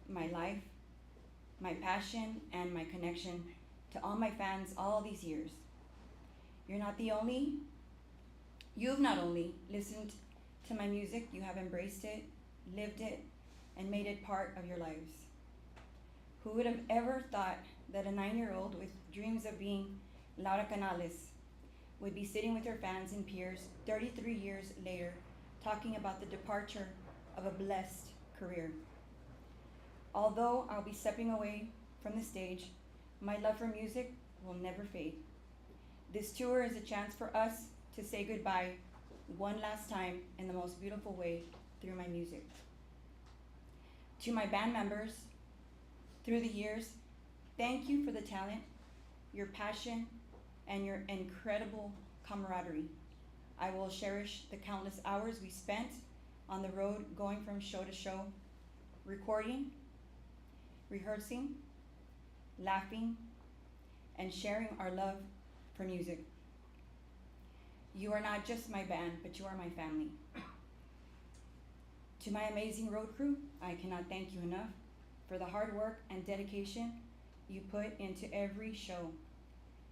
my life, my passion, and my connection to all my fans all these years. You're not the only, you've not only listened to my music, you have embraced it, lived it, and made it part of your lives. Who would have ever thought that a 9-year-old with dreams of being Laura Canales would be sitting with her fans and peers 33 years later talking about the departure of a blessed career. Although I'll be stepping away from the stage, my love for music will never fade. This tour is a chance for us to say goodbye one last time in the most beautiful way through my music. To my band members, through the years, thank you for the talent, your passion, and your incredible camaraderie. I will cherish the countless hours we spent on the road going from show to show, recording, rehearsing, laughing, and sharing our love for music. You are not just my band, but you are my family. To my amazing road crew, I cannot thank you enough for the hard work and dedication you put into every show.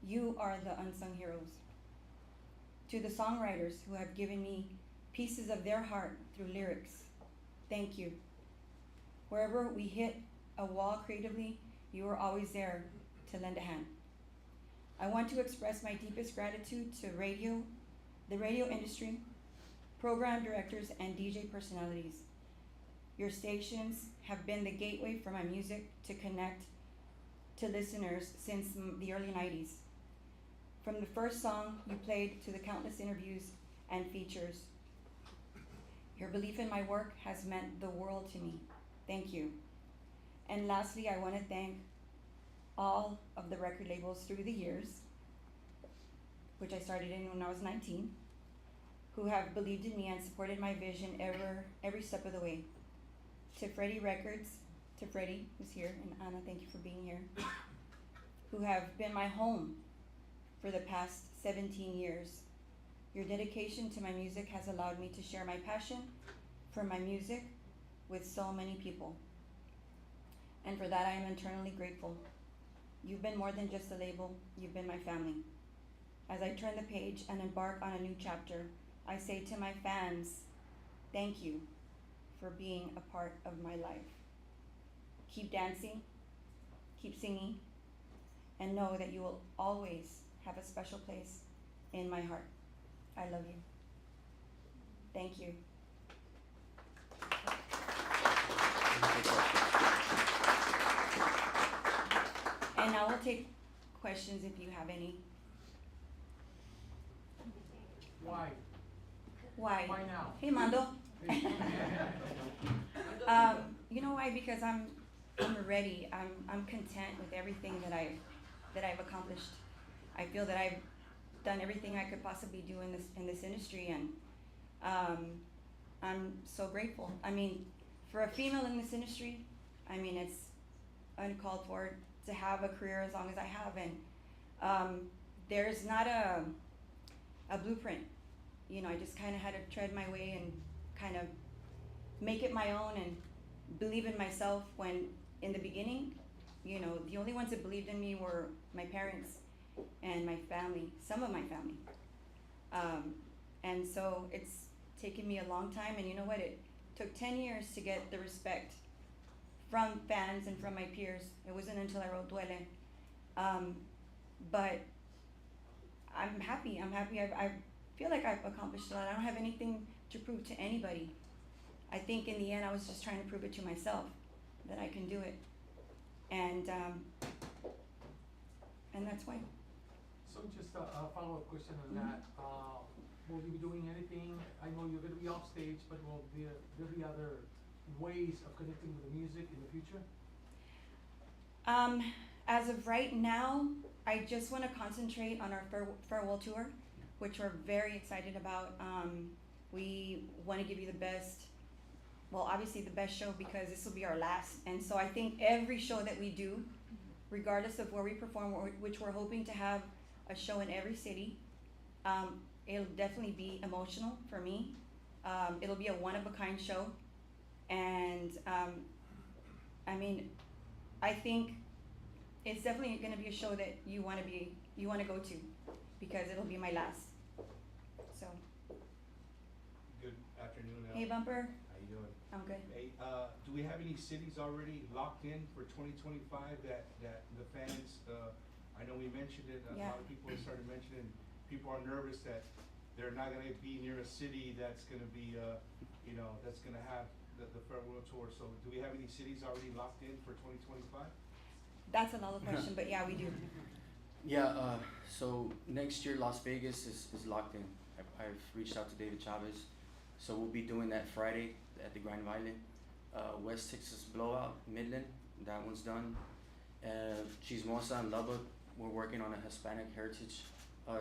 You are the unsung heroes. To the songwriters who have given me pieces of their heart through lyrics, thank you. Wherever we hit a wall creatively, you are always there to lend a hand. I want to express my deepest gratitude to the radio industry, program directors, and DJ personalities. Your stations have been the gateway for my music to connect to listeners since the early 90s. From the first song you played to the countless interviews and features, your belief in my work has meant the world to me. Thank you. And lastly, I want to thank all of the record labels through the years, which I started in when I was 19, who have believed in me and supported my vision every step of the way. To Freddie Records, to Freddie, who's here, and Anna, thank you for being here, who have been my home for the past 17 years. Your dedication to my music has allowed me to share my passion for my music with so many people. And for that, I am eternally grateful. You've been more than just a label, you've been my family. As I turn the page and embark on a new chapter, I say to my fans, thank you for being a part of my life. Keep dancing, keep singing, and know that you will always have a special place in my heart. I love you. Thank you. And now we'll take questions if you have any. Why? Why? Why now? Hey, Mando. You know why? Because I'm ready. I'm content with everything that I've accomplished. I feel that I've done everything I could possibly do in this industry, and I'm so grateful. I mean, for a female in this industry, I mean, it's uncalled for to have a career as long as I have, and there's not a blueprint. You know, I just kind of had to tread my way and kind of make it my own and believe in myself when in the beginning, you know, the only ones that believed in me were my parents and my family, some of my family. And so it's taken me a long time, and you know what, it took 10 years to get the respect from fans and from my peers. It wasn't until I wrote Duele. But I'm happy. I feel like I've accomplished a lot. I don't have anything to prove to anybody. I think in the end I was just trying to prove it to myself that I can do it. And that's why. So just a follow-up question on that. Will you be doing anything? I know you're going to be off stage, but will there be other ways of connecting with the music in the future? As of right now, I just want to concentrate on our farewell tour, which we're very excited about. We want to give you the best, well, obviously the best show, because this will be our last. And so I think every show that we do, regardless of where we perform, which we're hoping to have a show in every city, it'll definitely be emotional for me. It'll be a one-of-a-kind show. And I mean, I think it's definitely gonna be a show that you wanna go to, because it'll be my last. So, Good afternoon, hey Bumper, How you doing? I'm good. Hey, do we have any cities already locked in for 2025 that the fans, I know we mentioned it, a Yeah. lot of people have started mentioning, people are nervous that they're not gonna be near a city that's gonna be, that's gonna have the farewell tour. So do we have any cities already locked in for 2025? That's another question, but yeah, we do. Yeah, so next year Las Vegas is locked in. I've reached out to David Chavez, so we'll be doing that Friday at the Grand Valley. West Texas Blowout, Midland, that one's done. Chismosa in Lubbock, we're working on a Hispanic Heritage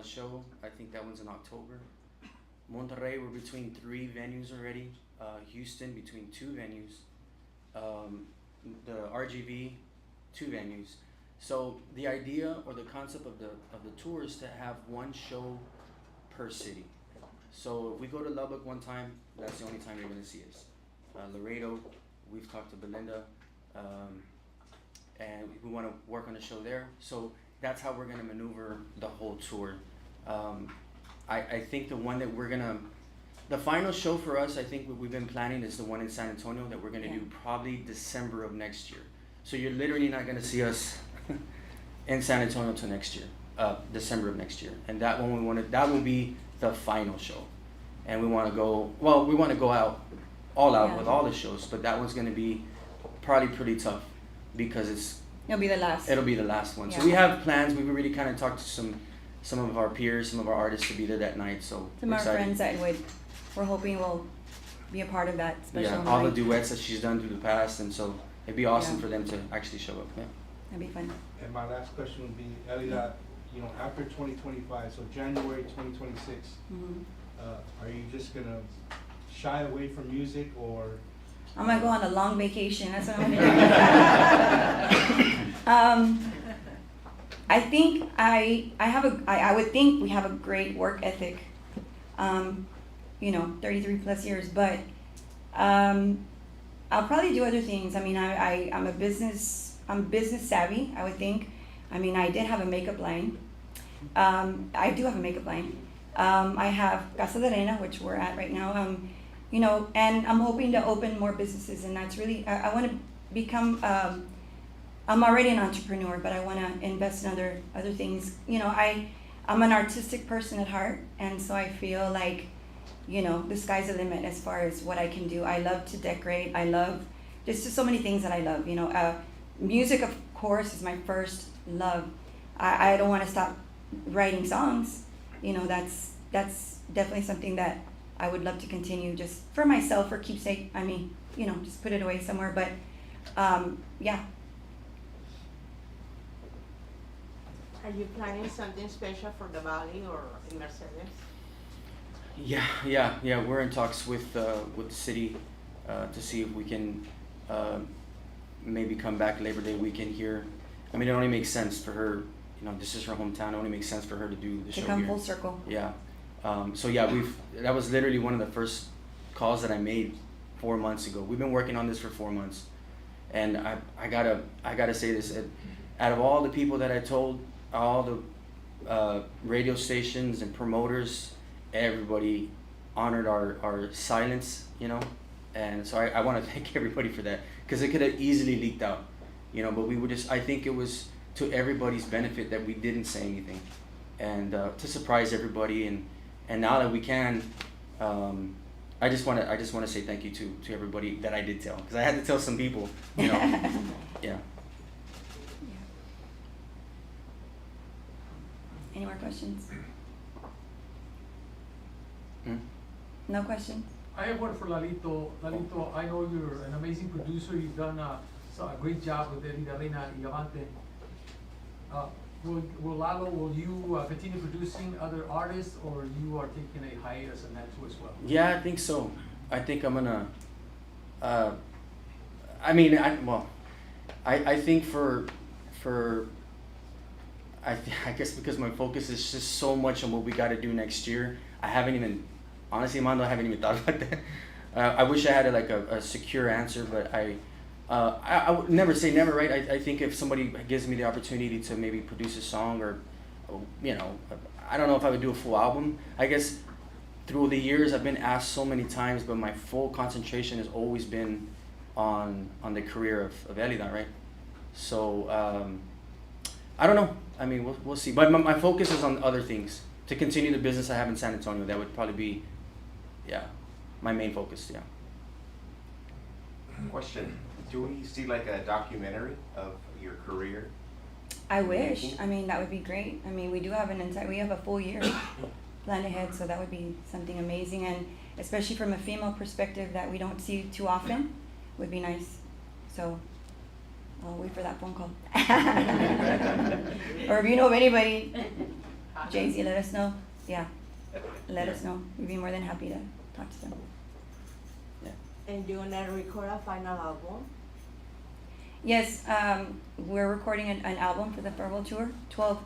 show. I think that one's in October. Monterrey, we're between 3 venues already. Houston, between 2 venues. The RGV, 2 venues. So the idea or the concept of the tour is to have one show per city. So if we go to Lubbock one time, that's the only time you're gonna see us. Laredo, we've talked to Belinda, and we wanna work on a show there. So that's how we're gonna maneuver the whole tour. I think the one that the final show for us, I think what we've been planning is the one in San Antonio that we're gonna do probably December of next year. So you're literally not gonna see us in San Antonio until next year, December of next year. And that one that will be the final show. And we wanna go out, all out with all the shows, but that one's gonna be probably pretty tough because It'll be the last. it'll be the last one. Yeah. So we have plans, we've already kinda talked to some of our peers, some of our artists to be there that night, so Some of our excited. friends that we're hoping will be a part of that special Yeah, all the night. duets that she's done through the past, and so it'd be awesome Yeah. for them to actually show up, yeah. That'd be fun. And my last question would be, Elida, after 2025, so January 2026, Mhm. are you just gonna shy away from music, or? I'm gonna go on a long vacation, that's what I'm gonna do. I think I would think we have a great work ethic, 33 plus years, but I'll probably do other things. I mean, I'm business savvy, I would think. I mean, I did have a makeup line. I do have a makeup line. I have Elida Reyna, which we're at right now. And I'm hoping to open more businesses, and that's really, I want to become, I'm already an entrepreneur, but I want to invest in other things. I'm an artistic person at heart, and so I feel like, the sky's the limit as far as what I can do. I love to decorate. I love, there's just so many things that I love, music, of course, is my first love. I don't want to stop writing songs. That's definitely something that I would love to continue just for myself, for keepsake. I mean, just put it away somewhere. But yeah. Are you planning something special for the Valley or in Mercedes? Yeah. We're in talks with the city to see if we can maybe come back Labor Day weekend here. I mean, it only makes sense for her. This is her hometown. It only makes sense for her to do the show To come here. full circle. Yeah. So yeah, that was literally one of the first calls that I made 4 months ago. We've been working on this for 4 months, and I gotta say this. Out of all the people that I told, all the radio stations and promoters, everybody honored our silence, and so I want to thank everybody for that, because it could have easily leaked out, but I think it was to everybody's benefit that we didn't say anything, and to surprise everybody, and now that we can, I just want to say thank you to everybody that I did tell, because I had to tell some people, yeah. Any more questions? Hmm? No questions? I have one for Lalito. Lalito, I know you're an amazing producer. You've done a great job with Elida Reyna Y Avante. Will you continue producing other artists, or you are taking a hiatus on that too as well? Yeah, I think so. I think I'm gonna. I think I guess because my focus is just so much on what we got to do next year. Honestly, Mando, I haven't even thought about that. I wish I had a secure answer, but I would never say never, right? I think if somebody gives me the opportunity to maybe produce a song or, you know, I don't know if I would do a full album. I guess through the years I've been asked so many times, but my full concentration has always been on the career of Elida, right? So I don't know. I mean, we'll see. But my focus is on other things. To continue the business I have in San Antonio, that would probably be, yeah, my main focus, yeah. Question, do we see like a documentary of your career? I wish. I mean, that would be great. I mean, we have a full year planned ahead, so that would be something amazing, and especially from a female perspective that we don't see too often, would be nice. So I'll wait for that phone call. Or if you know of anybody, Jay-Z, let us know. Yeah, let us know. We'd be more than happy to talk to them. And you're gonna record a final album? Yes, we're recording an album for the Farwell tour, 12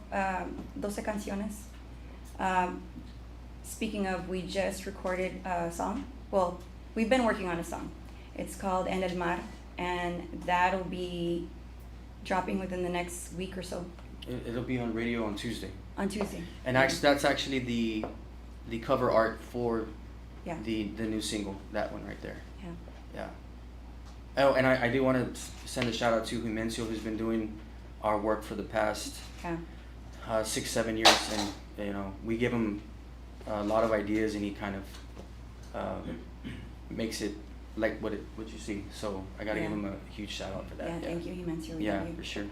canciones. Speaking of, we just recorded a song. Well, we've been working on a song. It's called En el Mar, and that'll be dropping within the next week or so. It'll be on radio on Tuesday. On Tuesday. And actually, that's actually the cover art for Yeah. the new single, that one right there. Yeah. Yeah. Oh, and I do want to send a shout out to Humencio, who's been doing our work for the past Yeah. 6-7 years, and you know, we give him a lot of ideas, and he kind of makes it like what you see. So I gotta give Yeah. him a huge shout out for that. Yeah, thank you, Humencio. We Yeah, love you. for sure.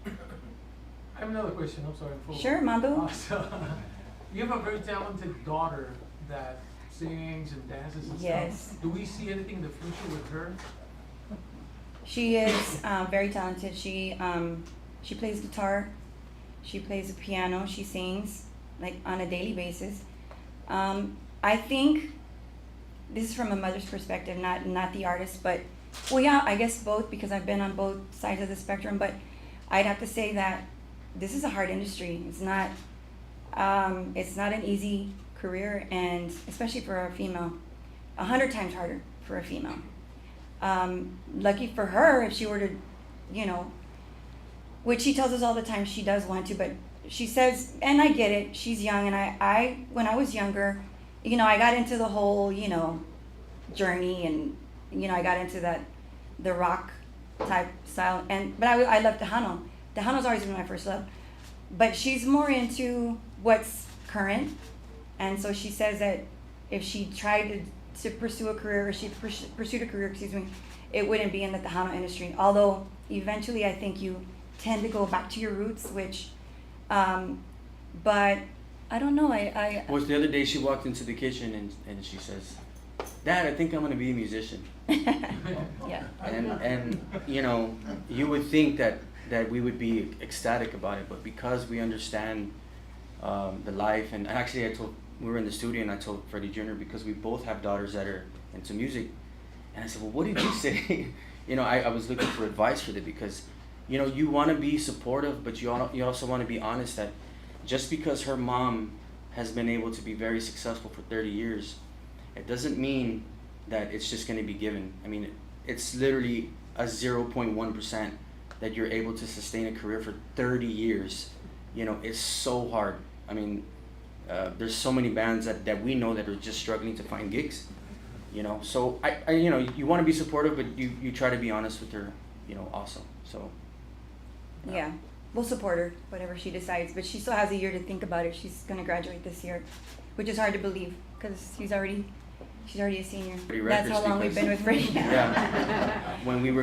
I have another question, I'm sorry. Sure, Mando. So, you have a very talented daughter that sings and dances and Yes. stuff. Do we see anything in the future with her? She is very talented. She plays guitar, she plays the piano, she sings like on a daily basis. I think this is from a mother's perspective, not the artist, but well, yeah, I guess both, because I've been on both sides of the spectrum. But I'd have to say that this is a hard industry. It's not an easy career, and especially for a female, 100 times harder for a female. Lucky for her, if she were to, you know, which she tells us all the time she does want to, but she says, and I get it, she's young, and I when I was younger, you know, I got into the whole, you know, journey, and, you know, I got into the rock type style, but I love Tejano. Tejano's always been my first love, but she's more into what's current, and so she says that if she tried to pursue a career, or she pursued a career, it wouldn't be in the Tejano industry. Although eventually I think you tend to go back to your roots, which, but I don't know. Was the other day she walked into the kitchen and she says, "Dad, I think I'm gonna be a musician." Yeah. And you know, you would think that we would be ecstatic about it, but because we understand the life, and actually we were in the studio and I told Freddie Jr., because we both have daughters that are into music, and I said, well, what did you say? You know, I was looking for advice for that, because, you know, you want to be supportive, but you also want to be honest that just because her mom has been able to be very successful for 30 years, it doesn't mean that it's just going to be given. I mean, it's literally a 0.1% that you're able to sustain a career for 30 years. You know, it's so hard. I mean, there's so many bands that we know that are just struggling to find gigs, you know. So I you know, you want to be supportive, but you try to be honest with her, you know, also. So Yeah, we'll support her, whatever she decides, but she still has a year to think about it. She's gonna graduate this year, which is hard to believe, because she's already a senior. Freddie That's how Records, long we've been with Freddie. yeah. When Elida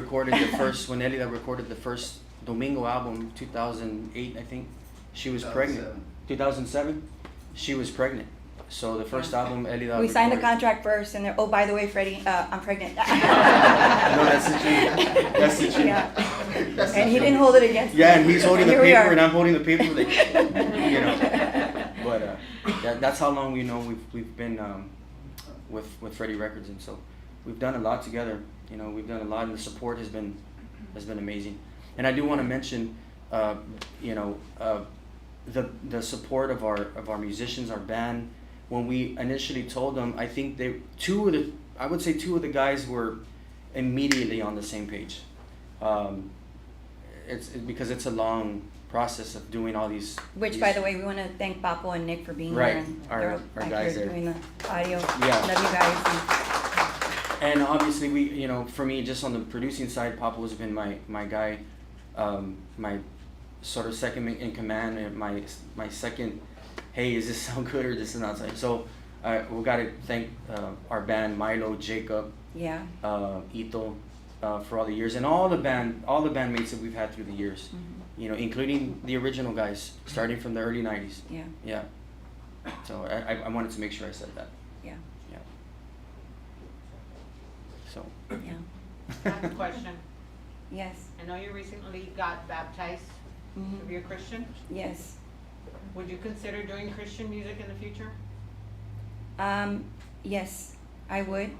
recorded the first Domingo album, 2008, I think, she was pregnant. 2007, she was pregnant. So the first album, Elida. We signed the recorded- contract first, and oh, by the way, Freddie, I'm pregnant. No, that's the truth. That's the truth. Yeah. And he didn't hold it against me. Yeah, and he's holding the Here we paper, are. and I'm holding the paper, like, you know. But that's how long we know we've been with Freddie Records, and so we've done a lot together. You know, we've done a lot, and the support has been amazing. And I do want to mention, you know, the support of our musicians, our band. When we initially told them, I think two I would say two of the guys were immediately on the same page. Because it's a long process of doing all these. Which, by the way, we want to thank Papo and Nick for being Right, here. And our they're back guys here there. doing the audio. Yeah. Love you guys. And obviously, for me, just on the producing side, Papa has been my guy, my sort of second in command, and my second. Hey, is this sound good or this is not? So, we got to thank our band, Milo, Jacob, Yeah. Ito, for all the years, and all the bandmates that we've had through the years. Mhm. Including the original guys, starting from the early '90s. Yeah. Yeah. So I wanted to make sure I said that. Yeah. Yeah. So. Yeah. I have a question. Yes. I know you recently got baptized. Mhm. Are you a Christian? Yes. Would you consider doing Christian music in the future? Yes, I would.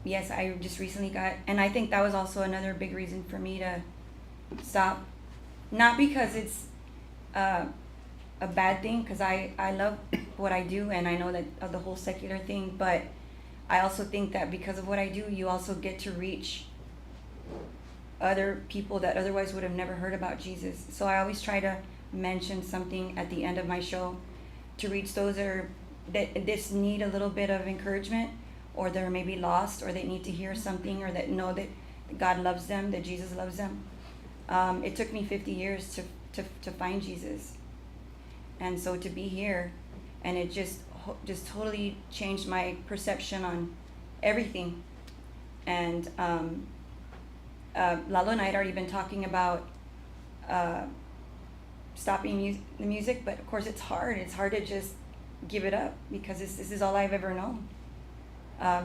Yes, I just recently got, and I think that was also another big reason for me to stop. Not because it's a bad thing, because I love what I do, and I know that of the whole secular thing, but I also think that because of what I do, you also get to reach other people that otherwise would have never heard about Jesus. So I always try to mention something at the end of my show to reach those that just need a little bit of encouragement, or they're maybe lost, or they need to hear something, or that know that God loves them, that Jesus loves them. It took me 50 years to find Jesus, and so to be here, and it just totally changed my perception on everything. And Lalo and I had already been talking about stopping the music, but of course it's hard. It's hard to just give it up, because this is all I've ever known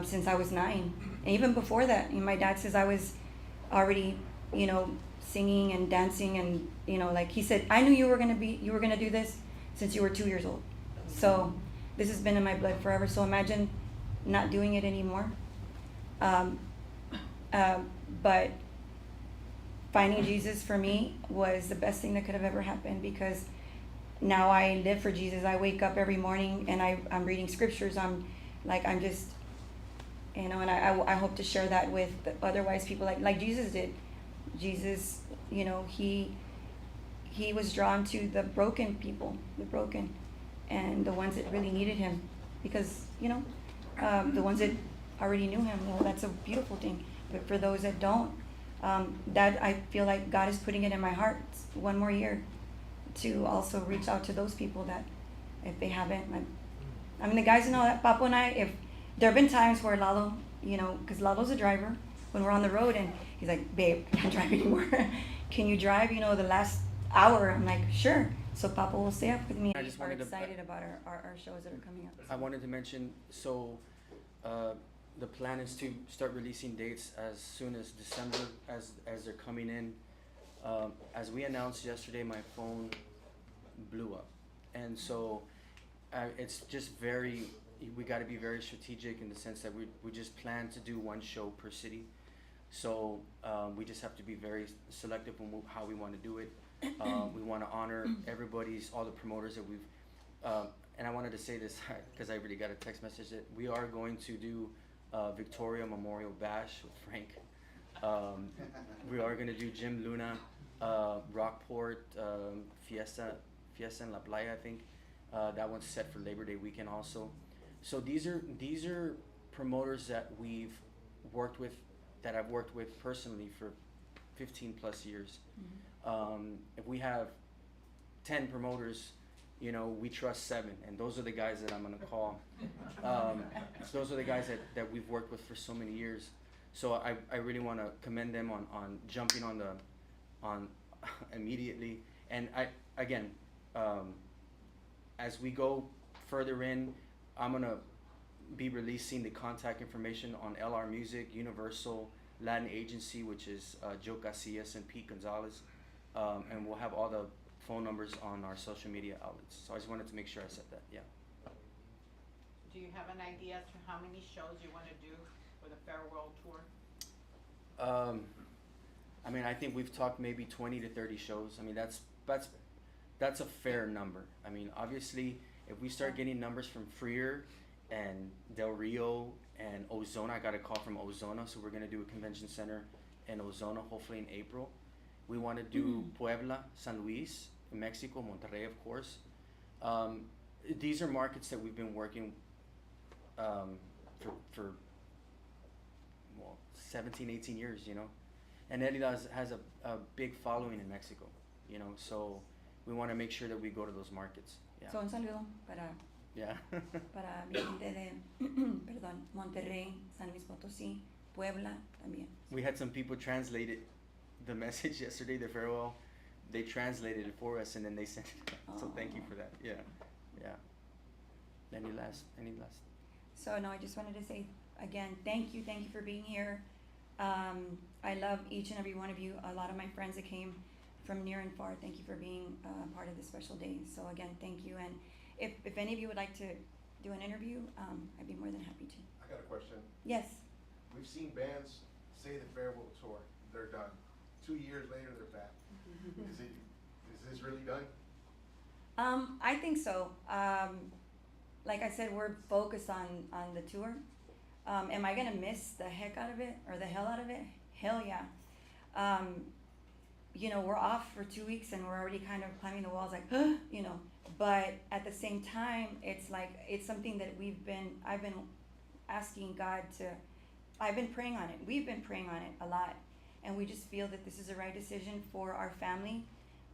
since I was 9. And even before that, my dad says I was already, singing and dancing, and like he said, I knew you were gonna do this since you were 2 years old. So this has been in my blood forever. So imagine not doing it anymore. But finding Jesus for me was the best thing that could have ever happened, because now I live for Jesus. I wake up every morning and I'm reading scriptures. I'm just, and I hope to share that with otherwise people like Jesus did. Jesus, he was drawn to the broken people, the broken, and the ones that really needed him, because, the ones that already knew him, that's a beautiful thing. But for those that don't, that I feel like God is putting it in my heart one more year to also reach out to those people that if they haven't, the guys know that Papo and I, if there have been times where Lalo, because Lalo's a driver, when we're on the road and he's like, babe, I can't drive anymore. Can you drive, the last hour? I'm like, sure. So Papo will stay up with me. I just We're wanted to- excited about our shows that are coming up. I wanted to mention, so the plan is to start releasing dates as soon as December, as they're coming in. As we announced yesterday, my phone blew up, and so it's just we got to be very strategic in the sense that we just plan to do one show per city. So we just have to be very selective on how we want to do it. We want to honor all the promoters that we've. And I wanted to say this because I really got a text message that we are going to do Victoria Memorial Bash with Frank. We are going to do Jim Luna, Rockport, Fiesta in La Playa, I think. That one's set for Labor Day weekend also. So these are promoters that we've worked with, that I've worked with personally for 15 plus years. Mm-hmm. If we have 10 promoters, we trust 7, and those are the guys that I'm gonna call. Those are the guys that we've worked with for so many years. So I really want to commend them on jumping on immediately. And as we go further in, I'm gonna be releasing the contact information on LR Music, Universal, Latin Agency, which is Joe Casillas and Pete Gonzalez, and we'll have all the phone numbers on our social media outlets. So I just wanted to make sure I said that. Yeah. Do you have an idea as to how many shows you want to do for the farewell tour? I think we've talked maybe 20 to 30 shows. That's a fair number. Obviously, if we start getting numbers from Freer and Del Rio and Ozona. I got a call from Ozona, so we're gonna do a convention center in Ozona, hopefully in April. We want to do Puebla, San Luis, Mexico, Monterrey, of course. These are markets that we've been working for well, 17, 18 years, you know. And Elida has a big following in Mexico, you know, so we want to make sure that we go to those markets. Yeah. So un saludo para Yeah. para mi gente de perdón, Monterrey, San Luis Potosí, Puebla también. We had some people translate it, the message yesterday, the farewell. They translated it for us and then they sent it out. So thank you for that. Yeah. Yeah. Any last? So no, I just wanted to say again, thank you for being here. I love each and every one of you. A lot of my friends that came from near and far, thank you for being part of this special day. So again, thank you. And if any of you would like to do an interview, I'd be more than happy to. I got a question. Yes. We've seen bands say the farewell tour, they're done. 2 years later, they're back. Is this really done? I think so. Like I said, we're focused on the tour. Am I gonna miss the heck out of it or the hell out of it? Hell yeah. You know, we're off for 2 weeks and we're already kind of climbing the walls like, you know, but at the same time, it's like, it's something that I've been asking God to, I've been praying on it. We've been praying on it a lot. And we just feel that this is the right decision for our family.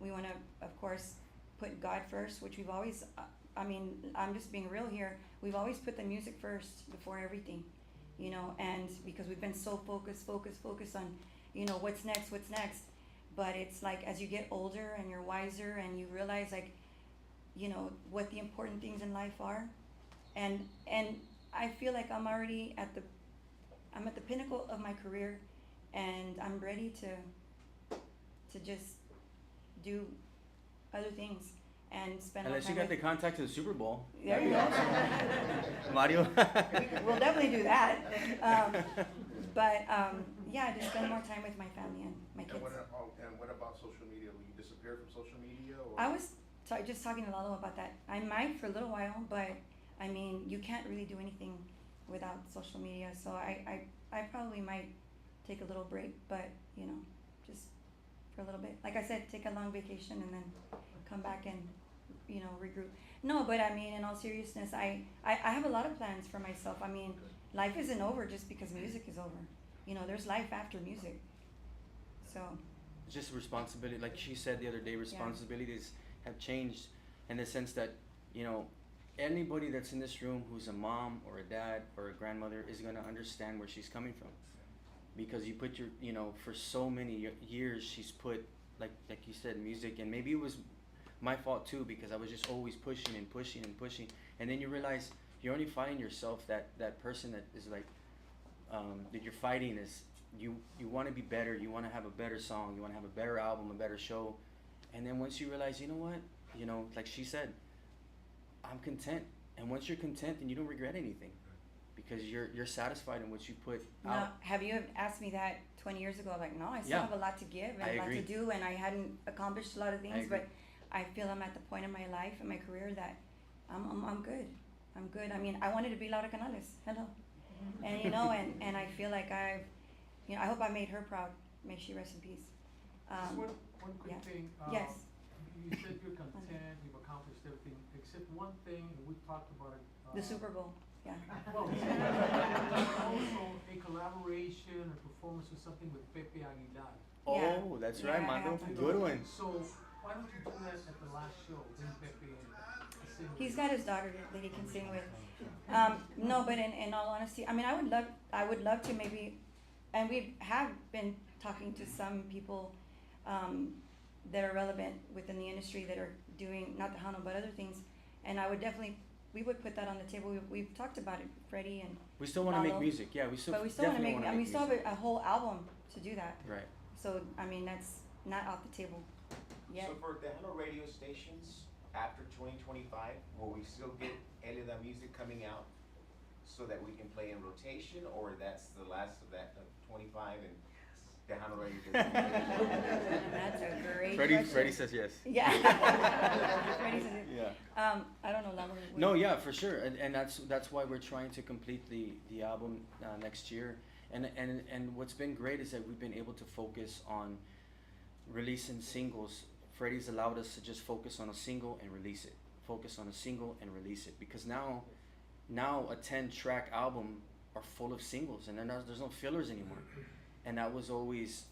We want to, of course, put God first, which we've always, I mean, I'm just being real here. We've always put the music first before everything, you know, and because we've been so focused on, you know, what's next. But it's like, as you get older and you're wiser and you realize, like, you know, what the important things in life are. And I feel like I'm already at the pinnacle of my career, and I'm ready to just do other things and spend more Unless you time got the with. contact to the Super Bowl. There you go. Mario. We'll definitely do that. Yeah, just spend more time with my family and my kids. And what about social media? Will you disappear from social media? Or? I was just talking to Lalo about that. I might for a little while, but I mean, you can't really do anything without social media. So I probably might take a little break, but you know, just for a little bit. Like I said, take a long vacation and then come back and, you know, regroup. No, but I mean, in all seriousness, I have a lot of plans for myself. I mean, life isn't over just because music is over. You know, there's life after music. So. Just responsibility, like she said the other day, responsibilities have changed in the sense that, you know, anybody that's in this room who's a mom or a dad or a grandmother is going to understand where she's coming from. Because you put your, you know, for so many years she's put, like you said, music, and maybe it was my fault too, because I was just always pushing, and then you realize you're only fighting yourself. That person that is like, that you're fighting is, you want to be better, you want to have a better song, you want to have a better album, a better show, and then once you realize, you know what, you know, like she said, I'm content, and once you're content, then you don't regret anything. Because you're satisfied in what you put No, out. have you asked me that 20 years ago? Like, no, I still Yeah. have a lot to give and I a lot agree. to do, and I hadn't accomplished a lot of things, agree. but I feel I'm at the point in my life and my career that I'm good. I'm good. I mean, I wanted to be Laura Canales. Hello. And you know, and I feel like I hope I made her proud. May she rest in peace. Just one quick yeah. thing. Yes. You said you're content, you've accomplished everything, except one thing, and we've talked about it. The Super Bowl. Yeah. Well, also a collaboration or performance or something with Pepe Aguilar. Oh, Yeah. that's Yeah, right, I Marco. have to. Good one. So why don't you do that at the last show, bring Pepe and sing with He's you? got his daughter that he can sing with. No, but in all honesty, I mean, I would love to maybe, and we have been talking to some people that are relevant within the industry that are doing, not the Hano, but other things, and we would put that on the table. We've talked about it, Freddie, and We still want to make Lalo. music. Yeah, we still. but we still want to definitely make, wanna we still have music. a whole album to do that. Right. So, I mean, that's not off the table yet. So for the Hello radio stations, after 2025, will we still get Elida music coming out so that we can play in rotation, or that's the last of that of 25 and the Hello radio doesn't? That's a great question. Freddie says yes. Yeah. Freddie says it. Yeah. I don't know, Lalo, No, yeah, for sure, and that's why we're trying to complete the album next year, and what's been great is that we've been able to focus on releasing singles. Freddie's allowed us to just focus on a single and release it. Focus on a single and release it, because now a 10-track album are full of singles, and then there's no fillers anymore, and that was always,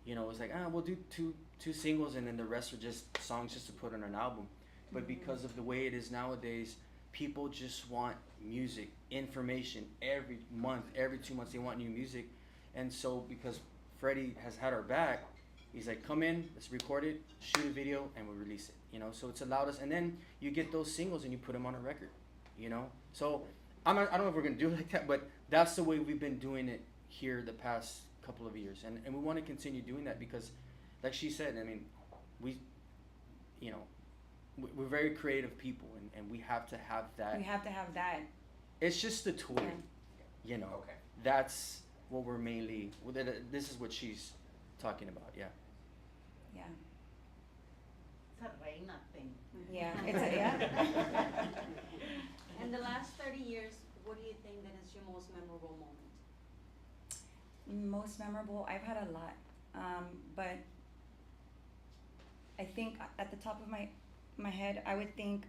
you know, it was like, we'll do two singles and then the rest are just songs just to put on an album. But because of the way it is nowadays, people just want music, information every month, every 2 months they want new music. And so because Freddie has had our back, he's like, come in, let's record it, shoot a video, and we release it. You know, so it's allowed us, and then you get those singles and you put them on a record. You know, so I don't know if we're gonna do it like that, but that's the way we've been doing it here the past couple of years, and we want to continue doing that because, like she said, I mean, we're very creative people, and we have to have that. We have to have that. It's just the tool, you know. Okay. That's what we're mainly. This is what she's talking about. Yeah. Yeah. It's a Reyna thing. Yeah. It's a, yeah. In the last 30 years, what do you think that is your most memorable moment? Most memorable, I've had a lot, but I think at the top of my head, I would think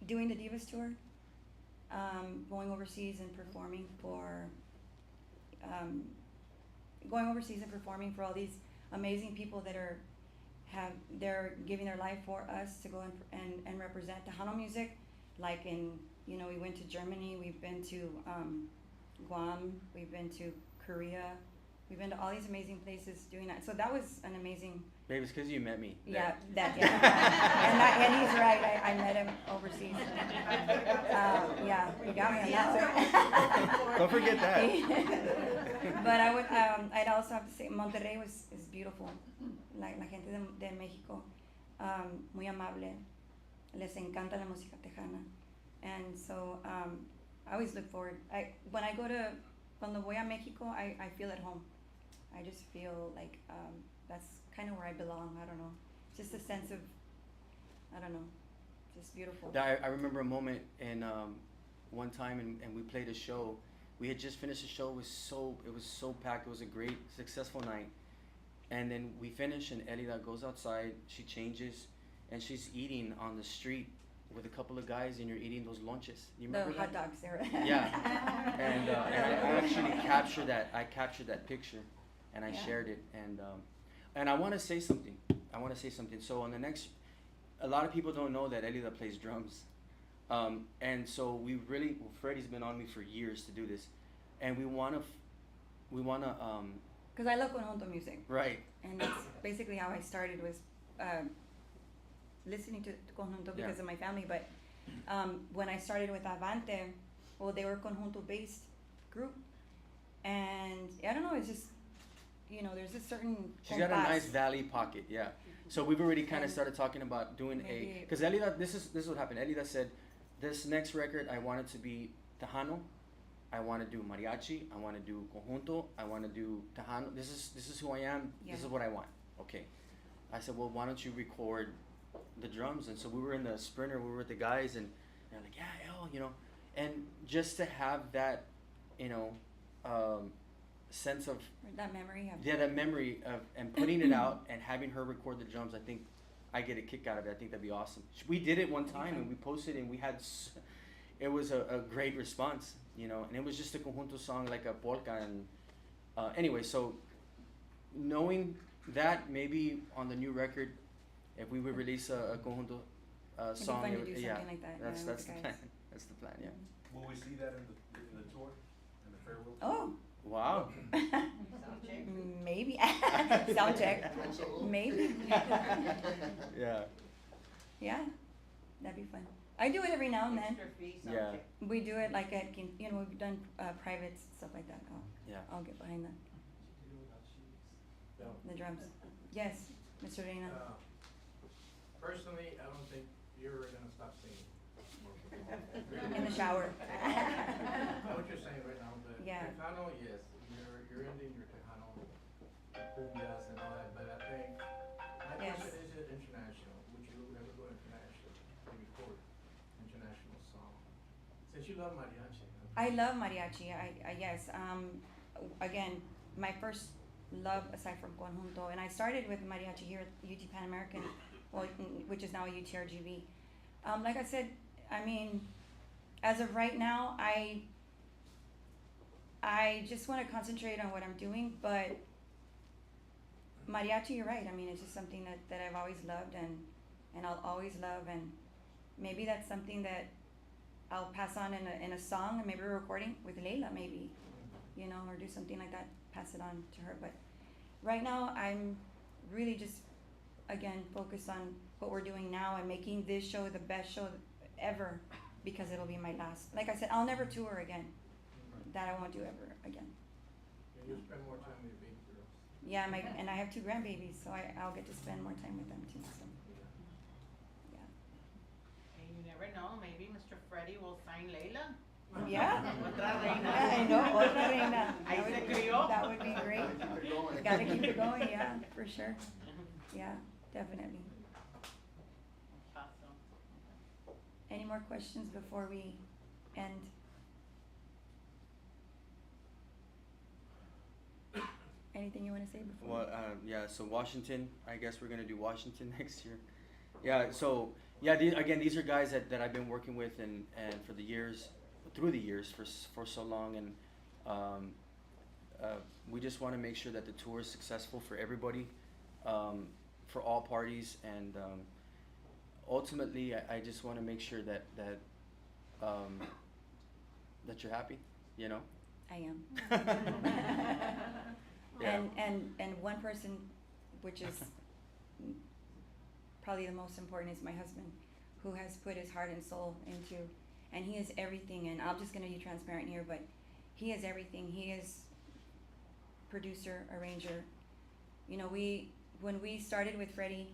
doing the Divas tour, going overseas and performing for all these amazing people that they're giving their life for us to go and represent Tejano music. Like we went to Germany, we've been to Guam, we've been to Korea, we've been to all these amazing places doing that. So that was an amazing. Maybe it's because you met me. Yeah, and he's right. I met him overseas. Yeah, you got me on that one. Don't forget that. But I'd also have to say Monterrey is beautiful. Like la gente de México, muy amable. Les encanta la música tejana, and so I always look forward. Cuando voy a Mexico, I feel at home. I just feel like that's kind of where I belong. I don't know, just a sense of, I don't know, just beautiful. I remember a moment in one time, and we played a show. We had just finished the show. It was so packed. It was a great, successful night. And then we finish, and Elida goes outside. She changes, and she's eating on the street with a couple of guys, and you're eating those lunches. You remember the that? hot dogs there. Yeah. And I actually captured that. I captured that picture, and I shared it. And I want to say something. So on the next, a lot of people don't know that Elida plays drums. And so Freddie's been on me for years to do this, and we wanna Because I love conjunto music. Right. And that's basically how I started, was listening to conjunto because of my family. But when I started with Avante, well, they were conjunto based group, and I don't know, it's just, there's a certain. She's got a nice valley pocket, yeah. So we've already kind of started talking about doing because Elida, this is what happened. Elida said, this next record I want it to be Tejano. I want to do mariachi. I want to do conjunto. I want to do Tejano. This is who I am. Yeah. This is what I want. Okay. I said, well, why don't you record the drums? And so we were in the Sprinter. We were with the guys, and they're like, yeah, and just to have that, sense of that memory. That memory of and putting it out and having her record the drums. I think I get a kick out of it. I think that'd be awesome. We did it one time and we posted, and we had. It was a great response, and it was just a conjunto song, like a polka, and anyway, so knowing that, maybe on the new record, if we would release a conjunto song, It'd be fun to do something like that. That's with the guys. plan. That's the plan, yeah. Will we see that in the tour, in the farewell tour? Oh. Wow. Sound check. Maybe. Sound check. Maybe. Yeah. Yeah, that'd be fun. I do it every now and then. Extra fee, sound Yeah. check. We do it like at, we've done private stuff like that. I'll get behind that. The drums. Yes, Mr. Reyna. Personally, I don't think you're ever gonna stop singing. In the shower. I know what you're saying right now, but Yeah. Tejano, yes, you're ending your Tejano cumbias and all that, but I think, my Yes. question is it international, would you ever go international? maybe for international song? Since you love mariachi. I love mariachi. I yes. Again, my first love aside from conjunto, and I started with mariachi here at UT Pan American, well, which is now UTRGV. Like I said, I mean, as of right now, I just want to concentrate on what I'm doing, but mariachi, you're right. I mean, it's just something that I've always loved and I'll always love, and maybe that's something that I'll pass on in a song, and maybe a recording with Leila, maybe, you know, or do something like that, pass it on to her. But right now, I'm really just, again, focused on what we're doing now and making this show the best show ever, because it'll be my last. Like I said, I'll never tour again. That I won't do ever again. And you'll spend more time with your baby girls. Yeah, and I have 2 grandbabies, so I'll get to spend more time with them too. So, yeah. And you never know, maybe Mr. Freddie will sign Leila. Yeah. Otra reina. Yeah, I know, otra reina. Ahí That se would be- crió. That would be great. Keep it going. Gotta keep it going, yeah, for sure. Yeah, definitely. Awesome. Any more questions before we end? Anything you wanna say before? Well, yeah, so Washington, I guess we're gonna do Washington next year. Yeah, so, yeah, these are guys that I've been working with and for the years, through the years for so long, and we just wanna make sure that the tour is successful for everybody, for all parties, and ultimately, I just wanna make sure that you're happy, you know? I am. Yeah. And one person, which is probably the most important, is my husband, who has put his heart and soul into, and he is everything, and I'm just gonna be transparent here, but he is everything. He is producer, arranger. You know, when we started with Freddie,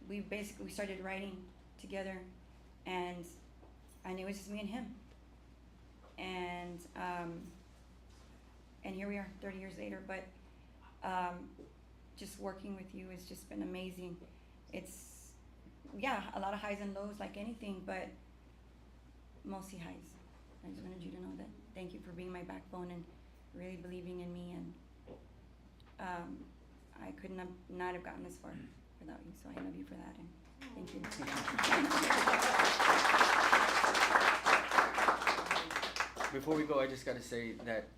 we started writing together, and it was just me and him. And here we are 30 years later, but just working with you has just been amazing. It's, yeah, a lot of highs and lows like anything, but mostly highs. I just wanted you to know that. Thank you for being my backbone and really believing in me, and I couldn't have not have gotten this far without you, so I love you for that, and thank you. Before we go, I just gotta say that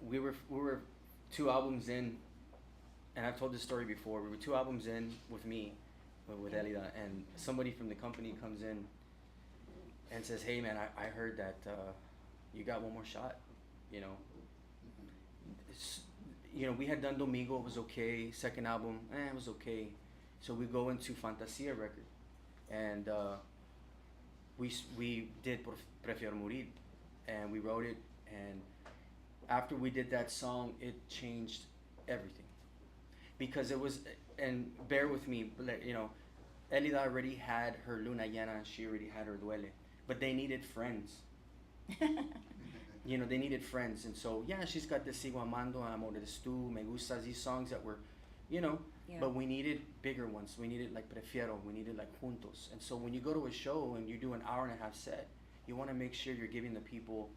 we were 2 albums in, and I've told this story before. We were 2 albums in with me, with Elida, and somebody from the company comes in and says, "Hey man, I heard that you got one more shot, you know." You know, we had done Domingo, it was okay. Second album, it was okay. So we go into Fantasia record, and we did Prefiero Morir, and we wrote it, and after we did that song, it changed everything, because it was, and bear with me, you know, Elida already had her Luna Llena, and she already had her Duele, but they needed friends. You know, they needed friends, and so, yeah, she's got the Sigo Amando, Amores Tú, Me Gustas, these songs that were, you know, Yeah. but we needed bigger ones. We needed like Prefiero, we needed like Juntos. And so when you go to a show and you do an hour-and-a-half set, you want to make sure you're giving the people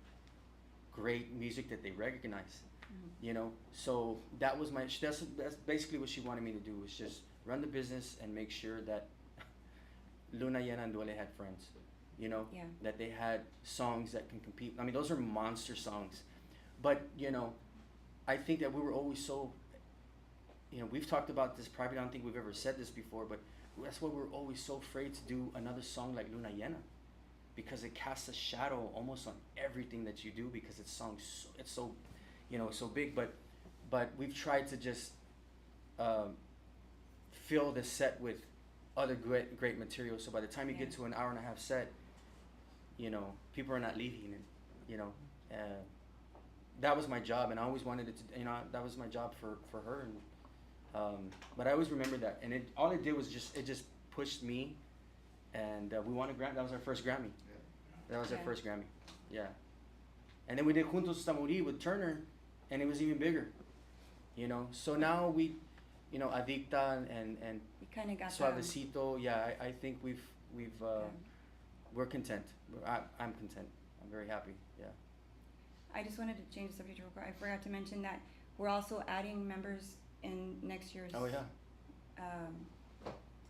great music that they recognize, you know? So that was that's basically what she wanted me to do, was just run the business and make sure that Luna Llena and Duele had friends, you know? Yeah. That they had songs that can compete. I mean, those are monster songs. But, you know, I think that we were always so, you know, we've talked about this privately, I don't think we've ever said this before, but that's why we're always so afraid to do another song like Luna Llena, because it casts a shadow almost on everything that you do, because it's so, you know, so big. But we've tried to just fill the set with other great material, so by the time you get Yeah. to an hour-and-a-half set, you know, people are not leaving it, you know. That was my job, and I always wanted it to, you know, that was my job for her, and but I always remember that, and all it did was just pushed me, and we won a Grammy. That was our first Grammy. That was our Yeah. first Grammy. Yeah. And then we did Juntos Hasta Morir with Turner, and it was even bigger. You know. So now we, you know, Adicta and kinda got the. Suavecito, yeah, I think we've, we're content. I'm content. I'm very happy, yeah. I just wanted to change the subject real quick. I forgot to mention that we're also adding members in next year's. Oh, yeah.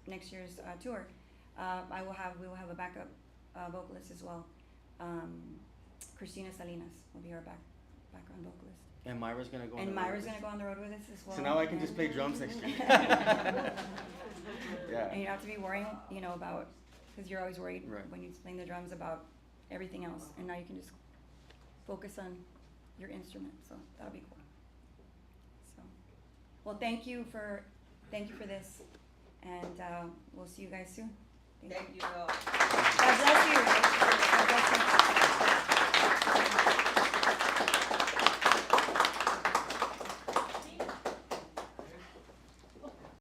Next year's tour. We will have a backup vocalist as well. Christina Salinas will be our background vocalist. And Myra's gonna go on And the road Myra's with gonna go on the road with us as well. So now I can just and- play drums next year. Yeah. And you don't have to be worrying, about, because you're always worried Right. when you're playing the drums about everything else, and now you can just focus on your instrument, so that'll be cool. So, well, thank you for this, and we'll see you guys soon. Thank you all. God bless you. God bless you.